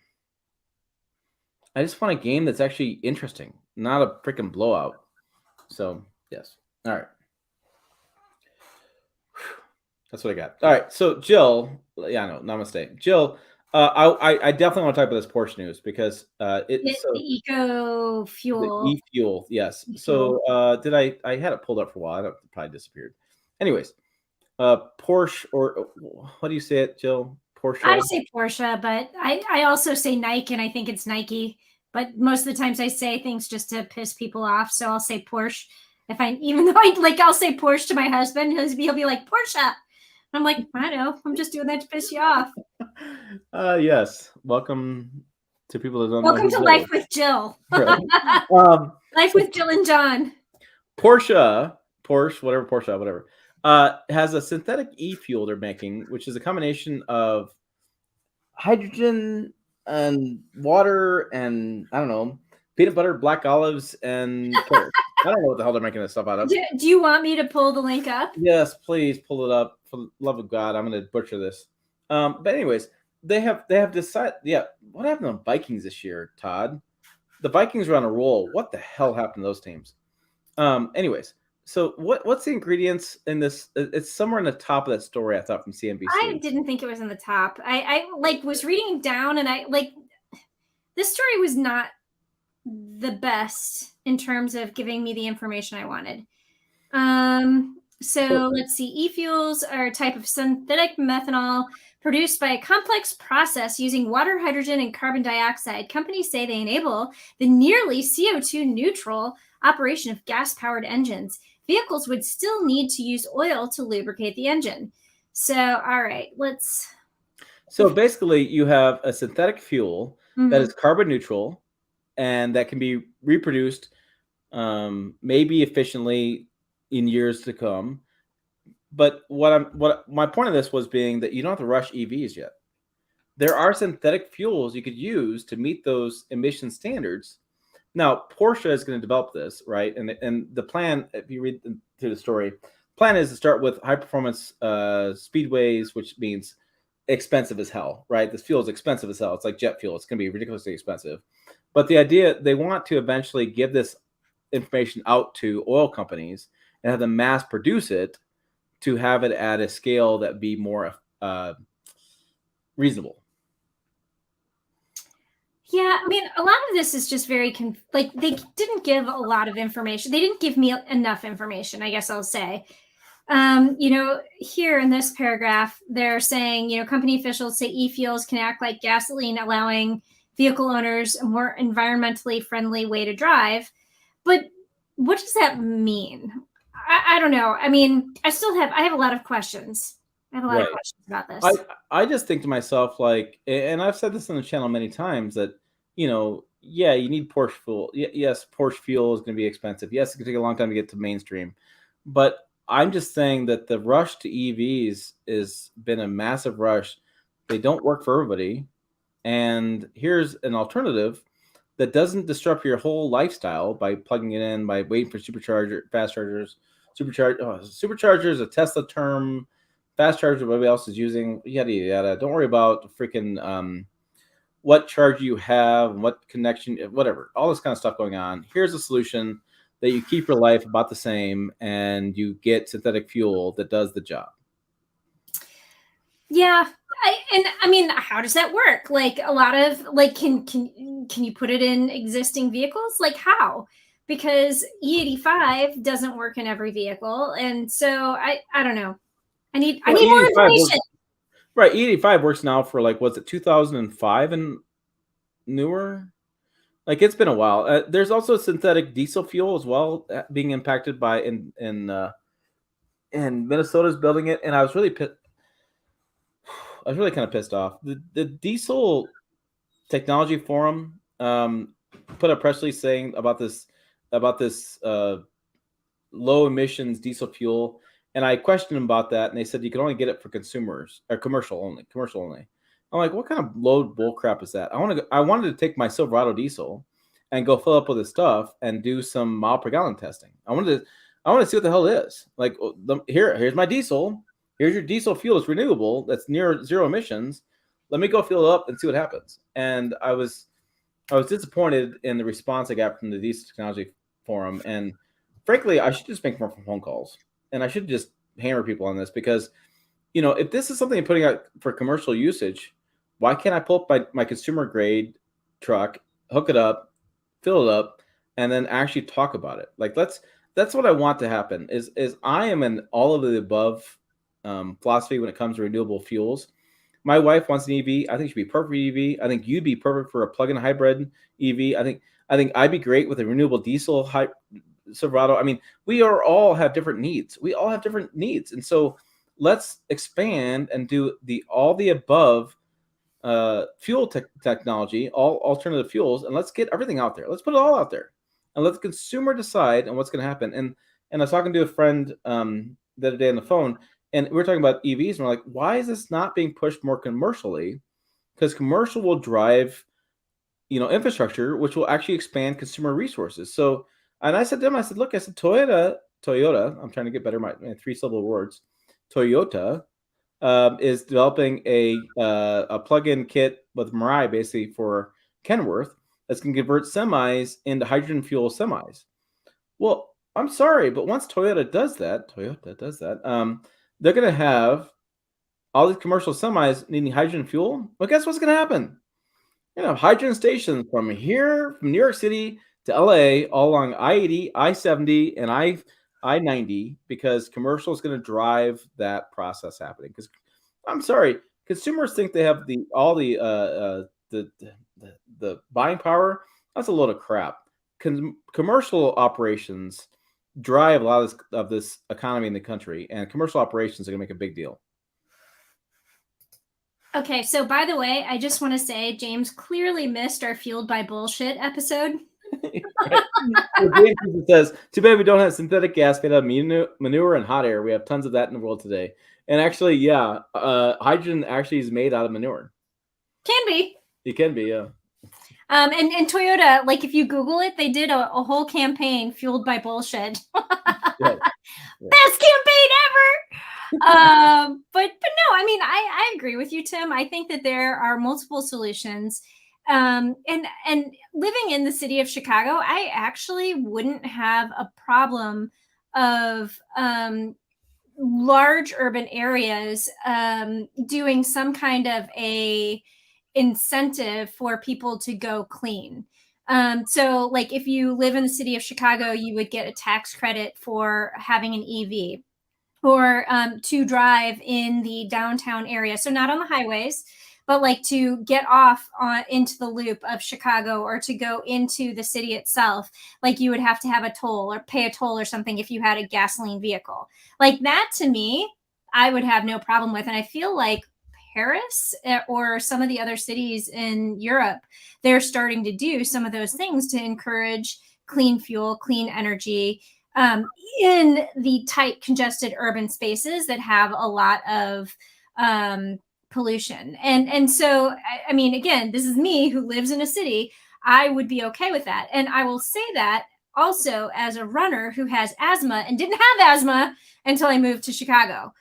I just want a game that's actually interesting, not a freaking blowout. So, yes. All right. That's what I got. All right. So, Jill, namaste. Jill, I definitely want to talk about this Porsche news because it's the eco fuel. The eFuel, yes. eFuel. So, I had it pulled up for a while. It probably disappeared. Anyways, Porsche, or what do you say it, Jill? Porsche? I say Porsche, but I also say Nike, and I think it's Nike. But most of the times I say things just to piss people off, so I'll say Porsche. Even though I'll say Porsche to my husband, he'll be like Porsche. I'm like, I know, I'm just doing that to piss you off. Yes. Welcome to people that don't Welcome know. to Life with Jill. Right. Life with Jill and John. Porsche, whatever, has a synthetic e-fuel they're making, which is a combination of hydrogen and water and, I don't know, peanut butter, black olives, and carrots. I don't know what the hell they're making this stuff out of. Do you want me to pull the link up? Yes, please pull it up. For the love of God, I'm going to butcher this. But anyways, they have decided. Yeah, what happened to the Vikings this year, Todd? The Vikings were on a roll. What the hell happened to those teams? Anyways, so what's the ingredients in this? It's somewhere in the top of that story, I thought, from CNBC. I didn't think it was in the top. I was reading down, and this story was not the best in terms of giving me the information I wanted. So let's see. E-fuels are a type of synthetic methanol produced by a complex process using water, hydrogen, and carbon dioxide. Companies say they enable the nearly CO2 neutral operation of gas-powered engines. Vehicles would still need to use oil to lubricate the engine. So, all right, So basically, you have a synthetic fuel that is carbon neutral and that can be reproduced maybe efficiently in years to come. But what my point of this was being that you don't have to rush EVs yet. There are synthetic fuels you could use to meet those emission standards. Now, Porsche is going to develop this, right? And the plan, if you read through the story, plan is to start with high performance speedways, which means expensive as hell, right? This fuel is expensive as hell. It's like jet fuel. It's going to be ridiculously expensive. But the idea, they want to eventually give this information out to oil companies and have them mass produce it to have it at a scale that be more reasonable. Yeah, I mean, a lot of this is just very like they didn't give a lot of information. They didn't give me enough information, I guess I'll say. Here in this paragraph, they're saying, company officials say e-fuels can act like gasoline, allowing vehicle owners a more environmentally friendly way to drive. But what does that mean? I don't know. I mean, I have a lot of questions. I have a lot of Right. questions about this. I just think to myself, like, and I've said this on the channel many times, that, yeah, you need Porsche fuel. Yes, Porsche fuel is going to be expensive. Yes, it's going to take a long time to get to mainstream. But I'm just saying that the rush to EVs has been a massive rush. They don't work for everybody. And here's an alternative that doesn't disrupt your whole lifestyle by plugging it in, by waiting for fast chargers, superchargers, a Tesla term, fast charger, everybody else is using, yada, yada, yada. Don't worry about freaking what charge you have, what connection, whatever, all this kind of stuff going on. Here's a solution that you keep your life about the same and you get synthetic fuel that does the job. Yeah. I mean, how does that work? Like a lot of like, can you put it in existing vehicles? Like how? Because E85 doesn't work in every vehicle, and so I don't know. I need more information. Right, E85 works now for, like, was it 2005 and newer? Like, it's been a while. There's also synthetic diesel fuel as well being impacted by and Minnesota's building it, and I was really kind of pissed off. The diesel technology forum put a press release saying about this low emissions diesel fuel, and I questioned them about that, and they said you can only get it for consumers or commercial only. I'm like, what kind of low bull crap is that? I wanted to take my Silverado diesel and go fill up with this stuff and do some mile per gallon testing. I wanted to see what the hell it is. Like, here's my diesel. Here's your diesel fuel. It's renewable. That's near zero emissions. Let me go fill it up and see what happens. And I was disappointed in the response I got from the diesel technology forum. And frankly, I should just make more phone calls, and I should just hammer people on this, because, if this is something I'm putting out for commercial usage, why can't I pull up my consumer grade truck, hook it up, fill it up, and then actually talk about it? Like, that's what I want to happen. Is I am an all of the above philosophy when it comes to renewable fuels. My wife wants an EV. I think she'd be perfect for EV. I think you'd be perfect for a plug-in hybrid EV. I think I'd be great with a renewable diesel Silverado. I mean, we all have different needs. And so let's expand and do all the above fuel technology, all alternative fuels, and let's get everything out there. Let's put it all out there, and let the consumer decide on what's going to happen. And I was talking to a friend the other day on the phone, and we were talking about EVs, and we're like, why is this not being pushed more commercially? Because commercial will drive, infrastructure, which will actually expand consumer resources. So, and I said to him, look, Toyota, I'm trying to get better my 3-syllable words. Toyota is developing a plug-in kit with Mirai, basically, for Kenworth, that's going to convert semis into hydrogen fuel semis. Well, I'm sorry, but once Toyota does that, they're going to have all these commercial semis needing hydrogen fuel. Well, guess what's going to happen? Hydrogen stations from New York City to LA, all along I-80, I-70, and I-90, because commercial is going to drive that process happening. Because I'm sorry, consumers think they have the buying power. That's a load of crap. Commercial operations drive a lot of this economy in the country, and commercial operations are going to make a big deal. Okay, so by the way, I just want to say James clearly missed our Fueled by Bullshit episode. James says, too bad we don't have synthetic gas made out of manure and hot air. We have tons of that in the world today. And actually, yeah, hydrogen actually is made out of manure. Can be. It can be, yeah. And Toyota, like if you Google it, they did a whole campaign fueled by bullshit. Yeah. Best campaign ever. But no, I mean, I agree with you, Tim. I think that there are multiple solutions. And living in the city of Chicago, I actually wouldn't have a problem of large urban areas doing some kind of a incentive for people to go clean. So like if you live in the city of Chicago, you would get a tax credit for having an EV, or to drive in the downtown area. So not on the highways, but like to get off into the loop of Chicago, or to go into the city itself. Like you would have to have a toll or pay a toll or something if you had a gasoline vehicle. Like that, to me, I would have no problem with. And I feel like Paris or some of the other cities in Europe, they're starting to do some of those things to encourage clean fuel, clean energy, in the tight, congested urban spaces that have a lot of pollution. And so, I mean, again, this is me who lives in a city. I would be okay with that. And I will say that also as a runner who has asthma and didn't have asthma until I moved to Chicago.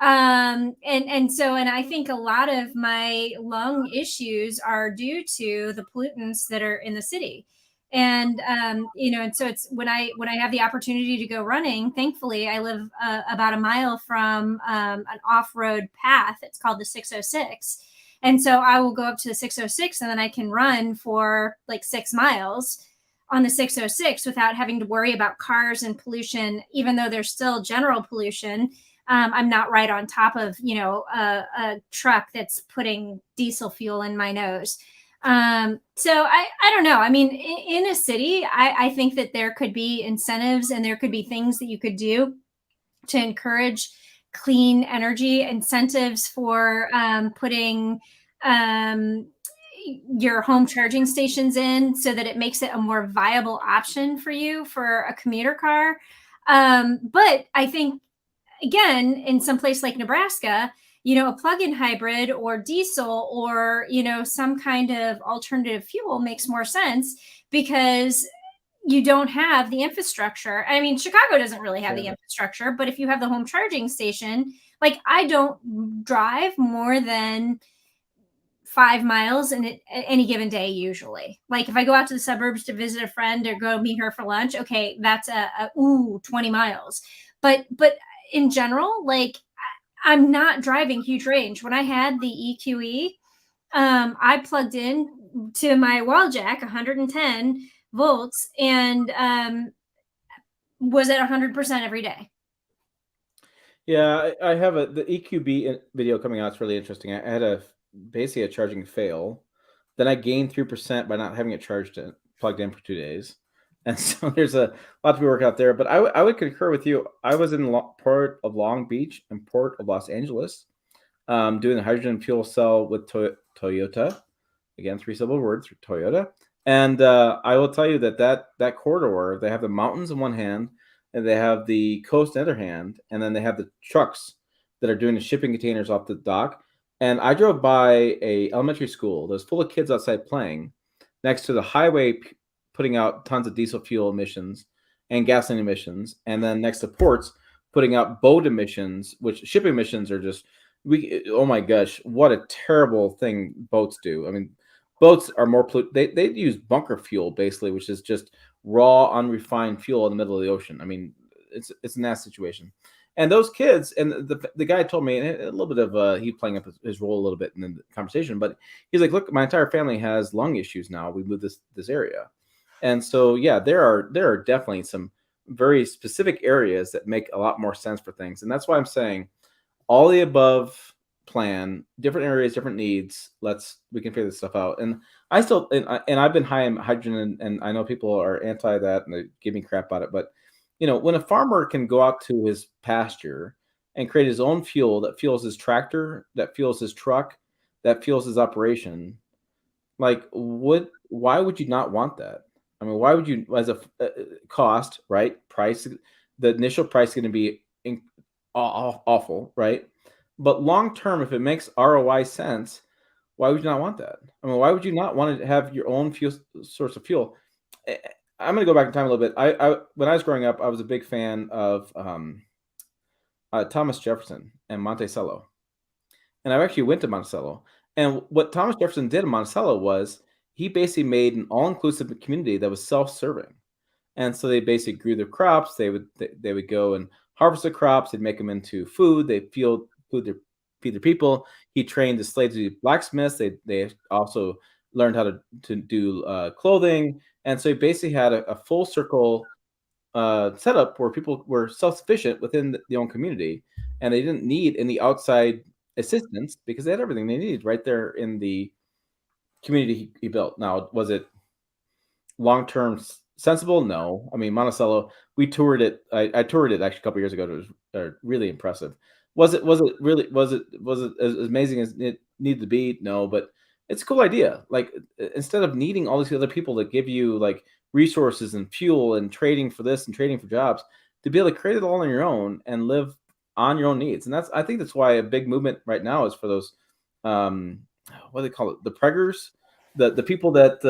And I think a lot of my lung issues are due to the pollutants that are in the city. And and so it's when I have the opportunity to go running, thankfully I live about a mile from an off-road path. It's called the 606. And so I will go up to the 606, and then I can run for like 6 miles on the 606 without having to worry about cars and pollution, even though there's still general pollution. I'm not right on top of, a truck that's putting diesel fuel in my nose. So I don't know. I mean, in a city, I think that there could be incentives and there could be things that you could do to encourage clean energy, incentives for putting your home charging stations in, so that it makes it a more viable option for you for a commuter car. But I think, again, in some place like Nebraska, a plug-in hybrid or diesel, or, some kind of alternative fuel makes more sense, because you don't have the infrastructure. I mean, Chicago doesn't really have the infrastructure, but if you have the home charging station, like I don't drive more than 5 miles in any given day usually. Like if I go out to the suburbs to visit a friend or go meet her for lunch, okay, that's a 20 miles. But in general, like I'm not driving huge range. When I had the EQE, I plugged in to my wall jack 110 volts, and was at 100% every day. Yeah, I have the EQB video coming out. It's really interesting. I had basically a charging fail. Then I gained 3% by not having it plugged in for 2 days. And so there's a lot to be worked out there. But I would concur with you. I was in Port of Long Beach and Port of Los Angeles, doing the hydrogen fuel cell with Toyota. Again, 3-syllable words for Toyota. And I will tell you that corridor, they have the mountains in one hand, and they have the coast in the other hand, and then they have the trucks that are doing the shipping containers off the dock. And I drove by a elementary school that was full of kids outside playing next to the highway, putting out tons of diesel fuel emissions and gasoline emissions, and then next to ports putting out boat emissions, which shipping emissions are just oh my gosh, what a terrible thing boats do. I mean, boats are more they use bunker fuel basically, which is just raw unrefined fuel in the middle of the ocean. I mean, it's a nasty situation. And those kids, and the guy told me, and a little bit of he playing up his role a little bit in the conversation, but he's like, look, my entire family has lung issues now. We moved this area. And so, yeah, there are definitely some very specific areas that make a lot more sense for things. And that's why I'm saying all the above plan, different areas, different needs. We can figure this stuff out. And I still, and I've been high in hydrogen, and I know people are anti that and they give me crap about it. But, when a farmer can go out to his pasture and create his own fuel that fuels his tractor, that fuels his truck, that fuels his operation, like why would you not want that? I mean, why would you, as a cost, right? Price, the initial price is going to be awful, right? But long term, if it makes ROI sense, why would you not want that? I mean, why would you not want to have your own source of fuel? I'm going to go back in time a little bit. When I was growing up, I was a big fan of Thomas Jefferson and Monticello, and I actually went to Monticello. And what Thomas Jefferson did in Monticello was he basically made an all-inclusive community that was self-serving. And so they basically grew their crops. They would go and harvest the crops. They'd make them into food. They'd feed their feed their people. He trained the slaves to be blacksmiths. They also learned how to do clothing, and so he basically had a full circle setup where people were self-sufficient within their own community, and they didn't need any outside assistance because they had everything they needed right there in the community he built. Now, was it long-term sensible? No. I mean, Monticello, we toured it. I toured it actually a couple years ago. It was really impressive. Was it really was it as amazing as it needed to be? No, but it's a cool idea. Like instead of needing all these other people that give you like resources and fuel and trading for this and trading for jobs, to be able to create it all on your own and live on your own needs. And I think that's why a big movement right now is for those what do they call it? The preggers, the people that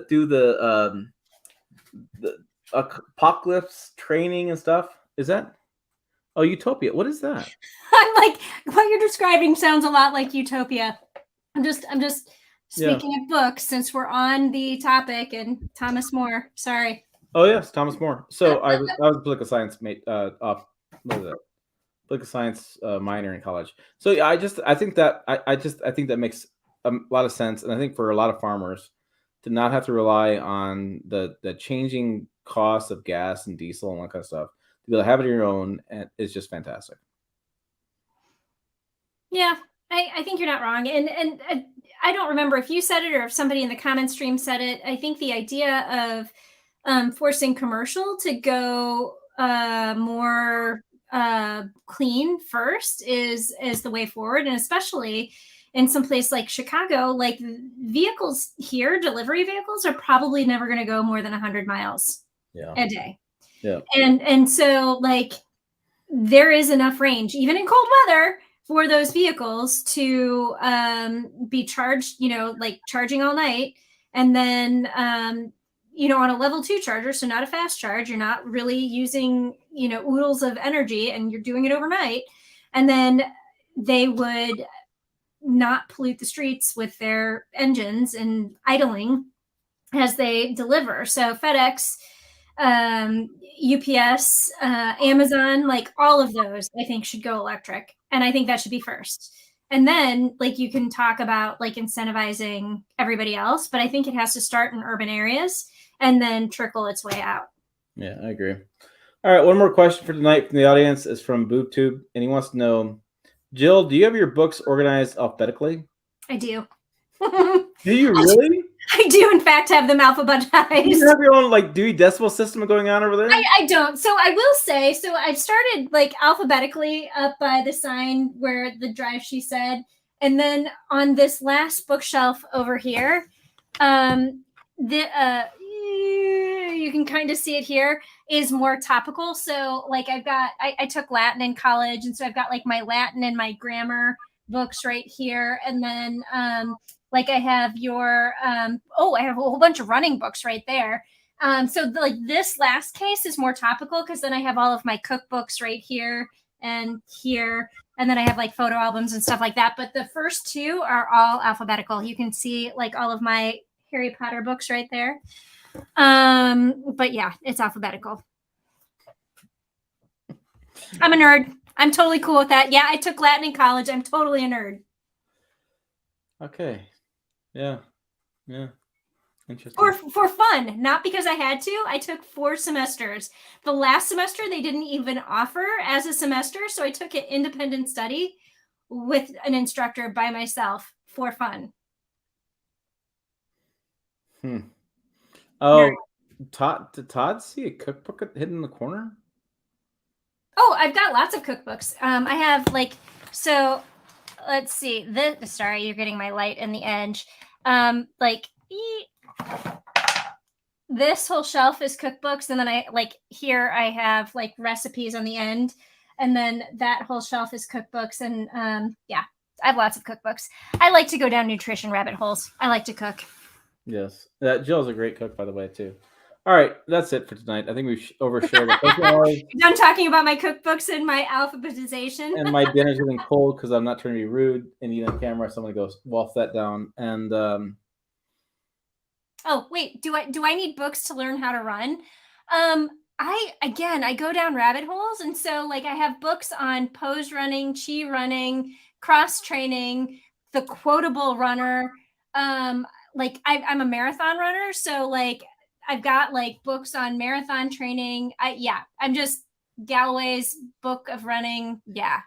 do the apocalypse training and stuff. Is that Utopia? What is that? I'm like, what you're describing sounds a lot like Utopia. I'm just speaking of books since we're on the topic, and Thomas More. Sorry. Oh yes, Thomas More. So I was a political science mate off what is that? Political science minor in college. So yeah, I think that makes a lot of sense, and I think for a lot of farmers to not have to rely on the changing costs of gas and diesel and all that kind of stuff, to be able to have it on your own, and it's just fantastic. Yeah, I think you're not wrong, and I don't remember if you said it or if somebody in the comment stream said it. I think the idea of forcing commercial to go more clean first is the way forward, and especially in some place like Chicago, like vehicles here, delivery vehicles are probably never going to go more than 100 miles a day. Yeah. And so like there is enough range, even in cold weather, for those vehicles to be charged, like charging all night. And then, on a level 2 charger, so not a fast charge, you're not really using, oodles of energy, and you're doing it overnight. And then they would not pollute the streets with their engines and idling as they deliver. So FedEx, UPS, Amazon, like all of those, I think should go electric. And I think that should be first. And then like you can talk about like incentivizing everybody else, but I think it has to start in urban areas and then trickle its way out. Yeah, I agree. All right, one more question for tonight from the audience is from BoobTube, and he wants to know, Jill, do you have your books organized alphabetically? I do. Do you really? I do, in fact, have them alphabetized. You have your own like Dewey Decimal System going on over there? I don't. So I will say, so I've started like alphabetically up by the sign where the drive she said, and then on this last bookshelf over here, you can kind of see it here, is more topical. So like I took Latin in college, and so I've got like my Latin and my grammar books right here, and then like I have your I have a whole bunch of running books right there. So like this last case is more topical because then I have all of my cookbooks right here and here, and then I have like photo albums and stuff like that. But the first two are all alphabetical. You can see like all of my Harry Potter books right there. But yeah, it's alphabetical. I'm a nerd. I'm totally cool with that. Yeah, I took Latin in college. I'm totally a nerd. Okay. Yeah. Interesting. Or for fun, not because I had to. I took 4 semesters. The last semester they didn't even offer as a semester, so I took it independent study with an instructor by myself for fun. Oh, did Todd see a cookbook hidden in the corner? Oh, I've got lots of cookbooks. I have like, so let's see. Sorry, you're getting my light in the edge. This whole shelf is cookbooks, and then I have like recipes on the end, and then that whole shelf is cookbooks, and I have lots of cookbooks. I like to go down nutrition rabbit holes. I like to cook. Yes, Jill's a great cook, by the way, too. All right, that's it for tonight. I think we've overshared it. You're done talking about my cookbooks and my alphabetization. And my dinner's getting cold because I'm not trying to be rude and eat on camera. Someone goes, wolf that down. And oh wait, do I need books to learn how to run? I go down rabbit holes, and so like I have books on pose running, chi running, cross training, the quotable runner. Like I'm a marathon runner, so like I've got like books on marathon training. I'm just Galloway's book of running. Yeah.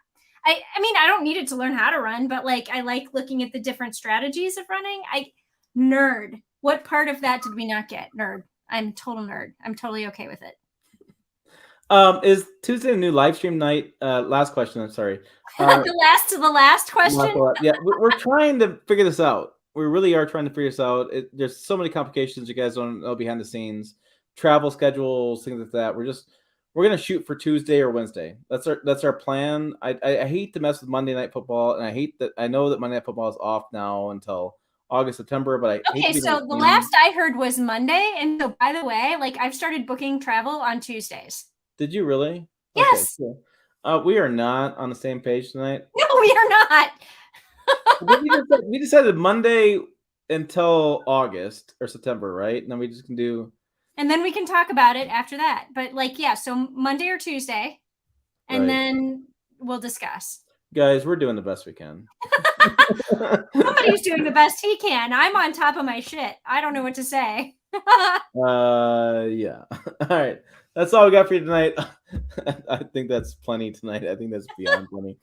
I mean, I don't need it to learn how to run, but like I like looking at the different strategies of running. Nerd. What part of that did we not get? Nerd. I'm total nerd. I'm totally okay with it. Is Tuesday a new live stream night? Last question. I'm sorry. The last question. Yeah, we're trying to figure this out. We really are trying to figure this out. There's so many complications you guys don't know behind the scenes, travel schedules, things like that. We're gonna shoot for Tuesday or Wednesday. That's our plan. I hate to mess with Monday Night Football, and I know that Monday Night Football is off now until August, September. But okay, so the last I heard was Monday, and so by the way, like I've started booking travel on Tuesdays. Did you really? Yes. Okay, cool. We are not on the same page tonight. No, we are not. We decided Monday until August or September, right? And then we just can do. And then we can talk about it after that. But like, yeah, so Monday or Tuesday, and then we'll discuss. Guys, we're doing the best we can. Somebody's doing the best he can. I'm on top of my shit. I don't know what to say. Yeah. All right. That's all we got for you tonight. I think that's plenty tonight. I think that's beyond plenty.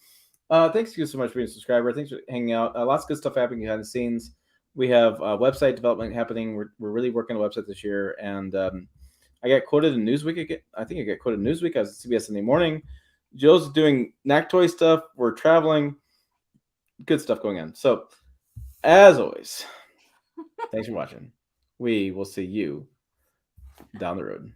Thanks you so much for being a subscriber. Thanks for hanging out. Lots of good stuff happening behind the scenes. We have website development happening. We're really working on a website this year. And I got quoted in Newsweek. I think I got quoted in Newsweek. I was at CBS Sunday Morning. Joe's doing NACTOY stuff. We're traveling. Good stuff going on. So, as always, thanks for watching. We will see you down the road.